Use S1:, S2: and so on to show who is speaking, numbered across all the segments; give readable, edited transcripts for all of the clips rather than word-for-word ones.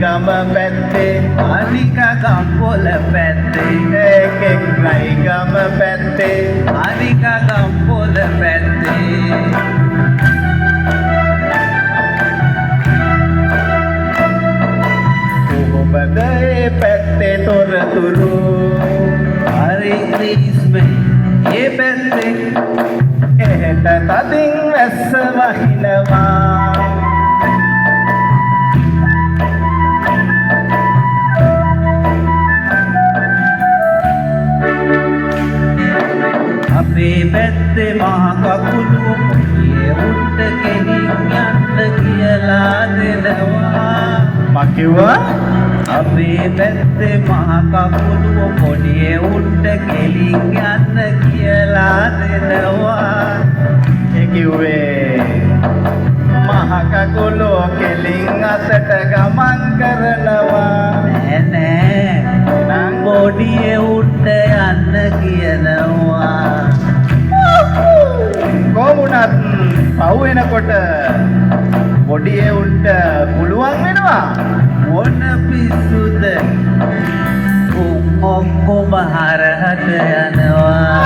S1: ගම පැත්තේ
S2: අනිකා ගම්පොල පැත්තේ
S1: ඒකෙක් රයි ගම පැත්තේ
S2: අනිකා ගම්පොල පැත්තේ
S1: කොහොමද ඒ පැත්තේ තොරතුරු
S2: හරි රීස්මේ ඒ පැත්තේ
S1: එහෙට තදින් වැස්ස වහිනවා
S2: අපේ පැත්තේ මහ කකුළු පොඩියේ උඩ ගෙනින් යන්න කියලා දෙනවා
S1: මං කිව්වා
S2: අපේ පැත්තේ මහ කකුළු පොඩියේ උඩ ගෙලින් යන්න කියලා දෙනවා
S1: ඒ කිව්වේ මහ කකුලෝ කෙලින් අතට ගමන් කරනවා
S2: නෑ නෑ පොඩියේ උඩ යන්න කියනවා
S1: කොහොමුණත් පව් වෙනකොට පොඩියේ උන්ට පුළුවන් වෙනවා
S2: මොන පිස්සුද ඔක්කොම හරහට යනවා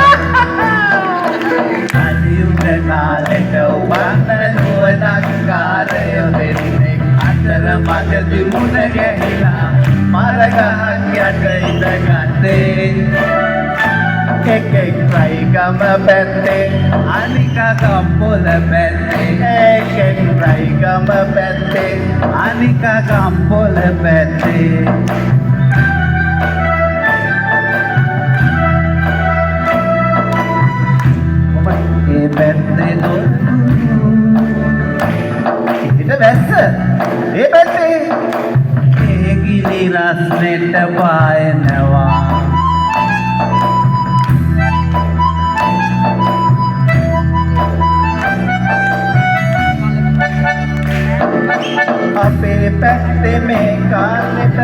S1: අනියුග කාලෙට උපන්න නුවණක් කාරයෝ දෙන්නෙක් අතර මගදී මුණ ගැහිලා මරගහක් යට ඉඳගත්තේ එකෙක් රයි ගම පැත්තේ
S2: අනිකා ගම්පොල පැත්තේ
S1: එකෙක් රයි ගම පැත්තේ
S2: අනිකා ගම්පොල පැත්තේ ඒ පැත්තේ
S1: හිත වැස්ස ඒ පැත්තේ
S2: ඒ ගිනි රස්නෙට පායනවා
S1: අපේ පැත්තේ මේ කාලෙට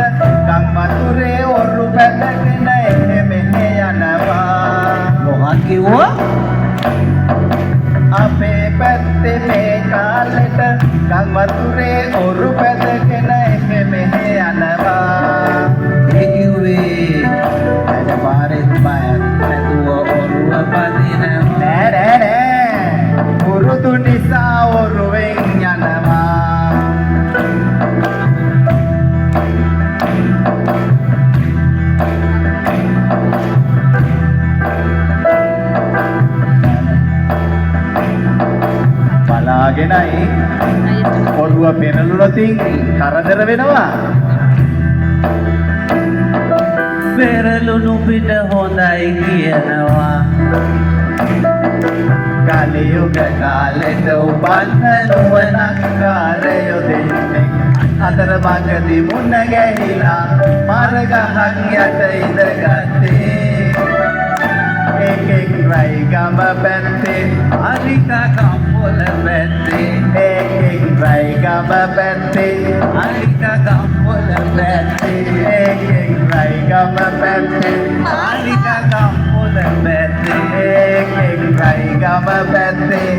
S1: ගම් වතුරේ ඔරු පැදගෙන එහෙ මෙහෙ යනවා
S2: මොකක් කිව්වා
S1: අපේ පැත්තේ මේ කාලෙට ගම් වතුරේ ඔරු පැදගෙන එහෙ මෙහෙ යනවා
S2: ඒ කිව්වේ අද පාරේ බයක් නැතුව ඔරුව පදිනවා
S1: නෑ නෑ නෑ පුරුදු නිසා ඔරුවෙන් යනවා බලාගෙනයි ඔළුව පෙරළුනොතින් කරදර වෙනවා
S2: පෙරළුණු පිට හොඳයි කියනවා
S1: කලියුග කාලෙට උපන්න නුවණක් කාරයෝ දෙන්නෙක් අතර මගදී මුණ ගැහිලා මරගහක් යට ඉඳගත්තේ එකෙක් රයි ගම පැත්තේ
S2: අනිකා ගම්පොල පැත්තේ
S1: එකෙක් රයි ගම පැත්තේ
S2: අනිකා ගම්පොල පැත්තේ
S1: එකෙක් රයි ගම පැත්තේ
S2: අනිකා ගම්පොල පැත්තේ
S1: එකෙක් රයි ගම පැත්තේ